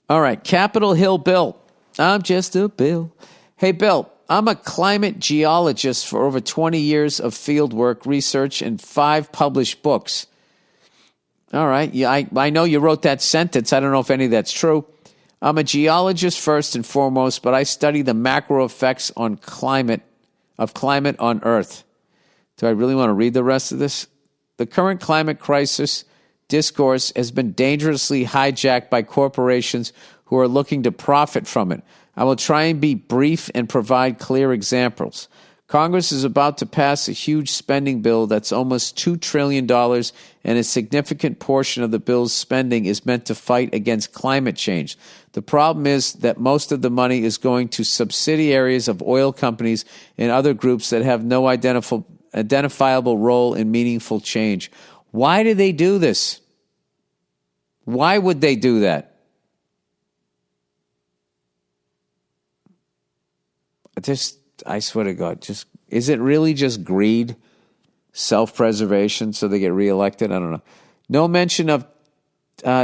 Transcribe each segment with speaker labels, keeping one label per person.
Speaker 1: All right, Capitol Hill Bill. I'm just a Bill. Hey, Bill, I'm a climate geologist for over 20 years of fieldwork, research, and 5 published books. All right, yeah, I know you wrote that sentence. I don't know if any of that's true. I'm a geologist first and foremost, but I study the macro effects on climate on Earth. Do I really want to read the rest of this? The current climate crisis discourse has been dangerously hijacked by corporations who are looking to profit from it. I will try and be brief and provide clear examples. Congress is about to pass a huge spending bill that's almost $2 trillion, and a significant portion of the bill's spending is meant to fight against climate change. The problem is that most of the money is going to subsidiaries of oil companies and other groups that have no identifiable role in meaningful change. Why do they do this? Why would they do that? I swear to God, is it really just greed, self-preservation, so they get reelected? I don't know. No mention of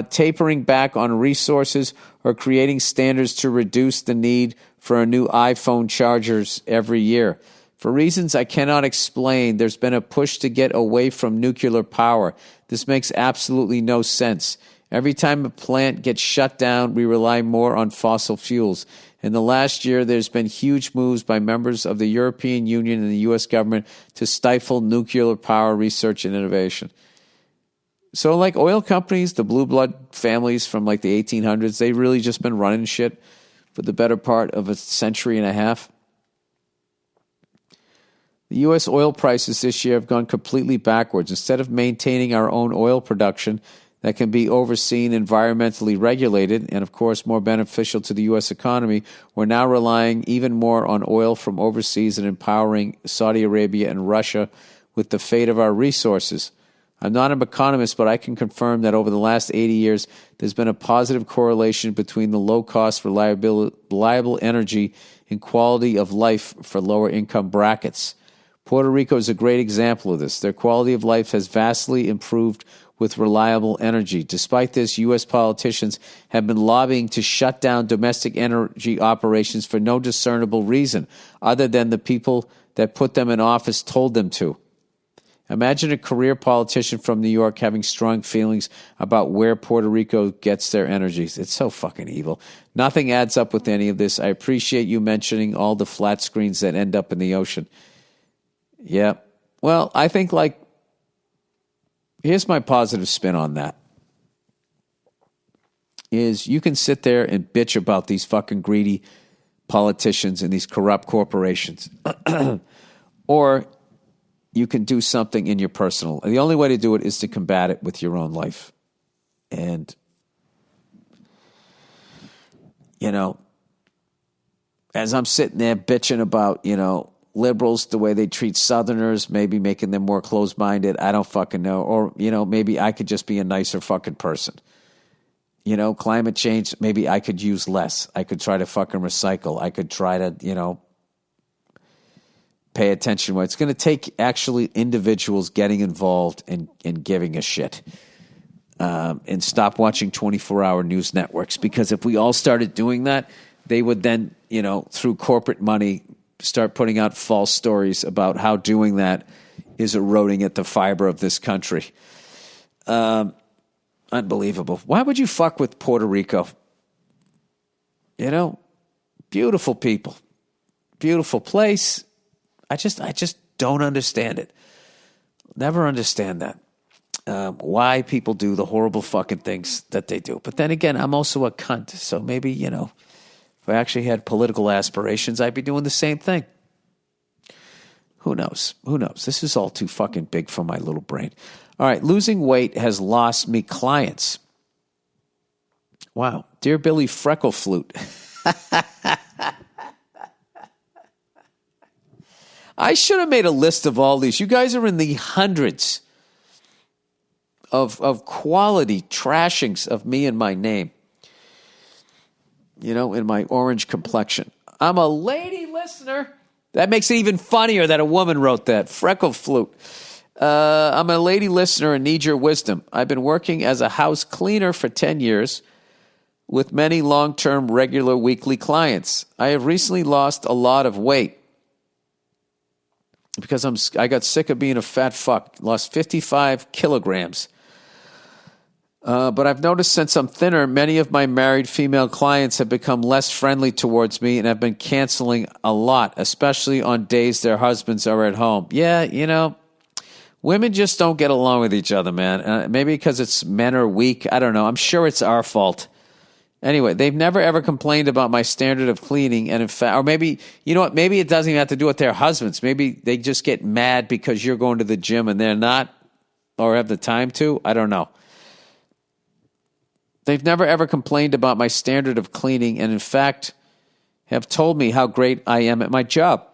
Speaker 1: tapering back on resources or creating standards to reduce the need for a new iPhone chargers every year. For reasons I cannot explain, there's been a push to get away from nuclear power. This makes absolutely no sense. Every time a plant gets shut down, we rely more on fossil fuels. In the last year, there's been huge moves by members of the European Union and the U.S. government to stifle nuclear power research and innovation. So like oil companies, the blue blood families from like the 1800s, they've really just been running shit for the better part of a century and a half. The U.S. oil prices this year have gone completely backwards. Instead of maintaining our own oil production that can be overseen, environmentally regulated, and of course more beneficial to the U.S. economy, we're now relying even more on oil from overseas and empowering Saudi Arabia and Russia with the fate of our resources. I'm not an economist, but I can confirm that over the last 80 years, there's been a positive correlation between the low-cost, reliable energy and quality of life for lower-income brackets. Puerto Rico is a great example of this. Their quality of life has vastly improved with reliable energy. Despite this, U.S. politicians have been lobbying to shut down domestic energy operations for no discernible reason, other than the people that put them in office told them to. Imagine a career politician from New York having strong feelings about where Puerto Rico gets their energies. It's so fucking evil. Nothing adds up with any of this. I appreciate you mentioning all the flat screens that end up in the ocean. Yeah. Well, I think here's my positive spin on that. Is you can sit there and bitch about these fucking greedy politicians and these corrupt corporations. Or you can do something in your personal. The only way to do it is to combat it with your own life. And, as I'm sitting there bitching about, liberals, the way they treat Southerners, maybe making them more closed-minded, I don't fucking know. Or, maybe I could just be a nicer fucking person. Climate change, maybe I could use less. I could try to fucking recycle. I could try to, pay attention. It's going to take actually individuals getting involved and giving a shit. And stop watching 24-hour news networks. Because if we all started doing that, they would then, through corporate money, start putting out false stories about how doing that is eroding at the fiber of this country. Unbelievable. Why would you fuck with Puerto Rico? Beautiful people. Beautiful place. I just don't understand it. Never understand that. Why people do the horrible fucking things that they do. But then again, I'm also a cunt. So maybe, if I actually had political aspirations, I'd be doing the same thing. Who knows? This is all too fucking big for my little brain. All right, losing weight has lost me clients. Wow. Dear Billy Freckle Flute. I should have made a list of all these. You guys are in the hundreds of quality trashings of me and my name. In my orange complexion. I'm a lady listener. That makes it even funnier that a woman wrote that. Freckle Flute. I'm a lady listener and need your wisdom. I've been working as a house cleaner for 10 years. with many long-term regular weekly clients. I have recently lost a lot of weight because I got sick of being a fat fuck. Lost 55 kilograms. But I've noticed since I'm thinner, many of my married female clients have become less friendly towards me and have been canceling a lot, especially on days their husbands are at home. Yeah, women just don't get along with each other, man. Maybe because it's men are weak. I don't know. I'm sure it's our fault. Anyway, they've never ever complained about my standard of cleaning, and in fact, or maybe, you know what, maybe it doesn't even have to do with their husbands. Maybe they just get mad because you're going to the gym and they're not, or have the time to. I don't know. They've never ever complained about my standard of cleaning, and in fact, have told me how great I am at my job.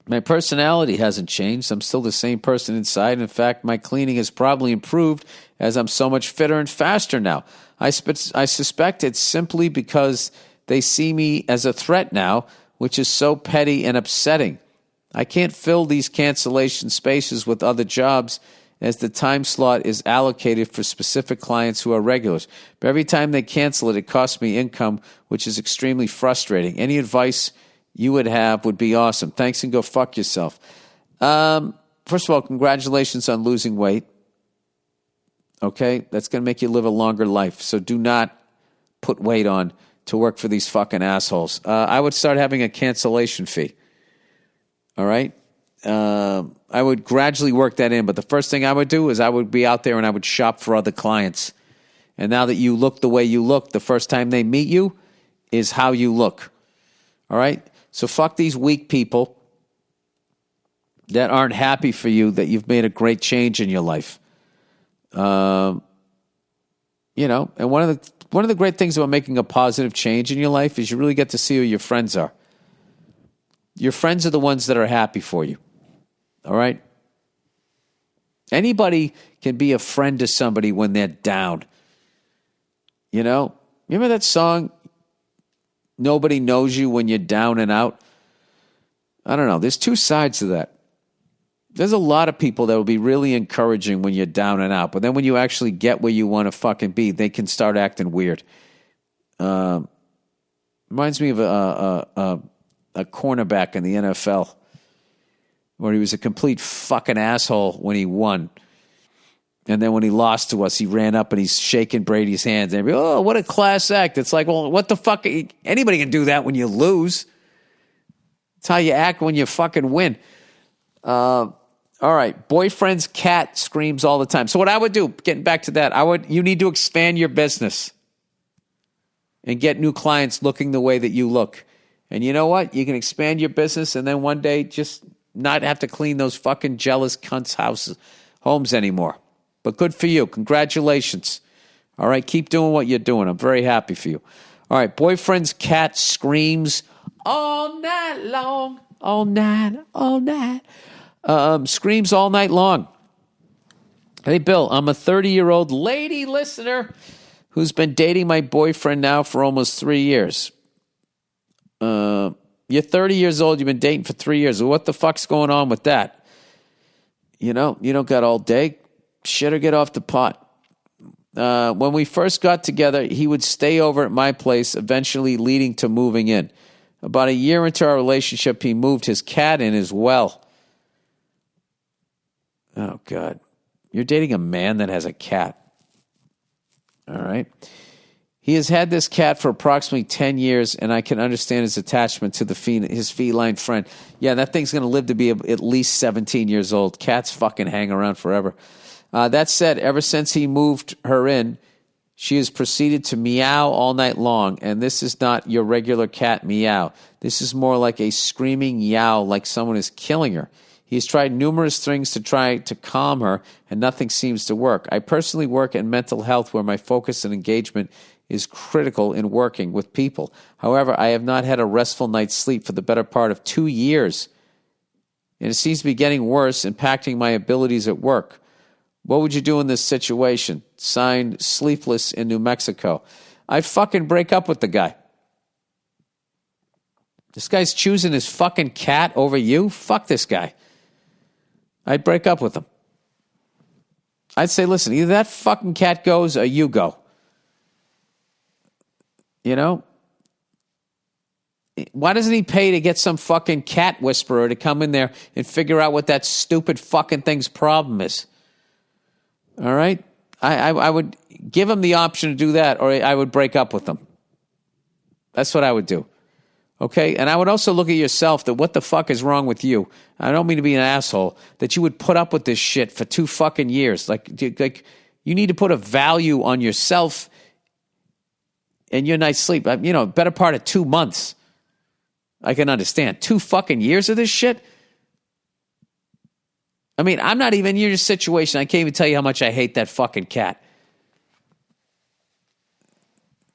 Speaker 1: My personality hasn't changed. I'm still the same person inside. In fact, my cleaning has probably improved as I'm so much fitter and faster now. I suspect it's simply because they see me as a threat now, which is so petty and upsetting. I can't fill these cancellation spaces with other jobs as the time slot is allocated for specific clients who are regulars. But every time they cancel it costs me income, which is extremely frustrating. Any advice you would have would be awesome. Thanks, and go fuck yourself. First of all, congratulations on losing weight. Okay? That's going to make you live a longer life. So do not put weight on to work for these fucking assholes. I would start having a cancellation fee. All right? I would gradually work that in, but the first thing I would do is I would be out there and I would shop for other clients. And now that you look the way you look, the first time they meet you is how you look. All right? So fuck these weak people that aren't happy for you that you've made a great change in your life. And one of the great things about making a positive change in your life is you really get to see who your friends are. Your friends are the ones that are happy for you. All right? Anybody can be a friend to somebody when they're down. You know? Remember that song, Nobody Knows You When You're Down and Out? I don't know. There's two sides to that. There's a lot of people that will be really encouraging when you're down and out, but then when you actually get where you want to fucking be, they can start acting weird. Reminds me of a cornerback in the NFL where he was a complete fucking asshole when he won. And then when he lost to us, he ran up and he's shaking Brady's hands. And oh, what a class act. It's like, well, what the fuck? Anybody can do that when you lose. It's how you act when you fucking win. All right. Boyfriend's cat screams all the time. So what I would do, getting back to that, you need to expand your business and get new clients looking the way that you look. And you know what? You can expand your business and then one day just not have to clean those fucking jealous cunts' homes anymore. But good for you. Congratulations. All right. Keep doing what you're doing. I'm very happy for you. All right. Boyfriend's cat screams all night long. All night. Screams all night long. Hey, Bill, I'm a 30-year-old lady listener who's been dating my boyfriend now for almost 3 years. You're 30 years old. You've been dating for 3 years. What the fuck's going on with that? You know, you don't got all day. Shit or get off the pot. When we first got together, he would stay over at my place, eventually leading to moving in. About a year into our relationship, he moved his cat in as well. Oh, God. You're dating a man that has a cat. All right. He has had this cat for approximately 10 years, and I can understand his attachment to his feline friend. Yeah, that thing's going to live to be at least 17 years old. Cats fucking hang around forever. That said, ever since he moved her in, she has proceeded to meow all night long, and this is not your regular cat meow. This is more like a screaming yowl, like someone is killing her. He has tried numerous things to try to calm her, and nothing seems to work. I personally work in mental health where my focus and engagement is critical in working with people. However, I have not had a restful night's sleep for the better part of 2 years, and it seems to be getting worse, impacting my abilities at work. What would you do in this situation? Signed, Sleepless in New Mexico. I'd fucking break up with the guy. This guy's choosing his fucking cat over you? Fuck this guy. I'd break up with him. I'd say, listen, either that fucking cat goes or you go. You know? Why doesn't he pay to get some fucking cat whisperer to come in there and figure out what that stupid fucking thing's problem is? All right? I would give him the option to do that, or I would break up with them. That's what I would do. Okay? And I would also look at yourself that what the fuck is wrong with you? I don't mean to be an asshole, that you would put up with this shit for 2 fucking years. Like you need to put a value on yourself and your night's sleep. Better part of 2 months. I can understand. 2 fucking years of this shit? I mean, I'm not even in your situation. I can't even tell you how much I hate that fucking cat.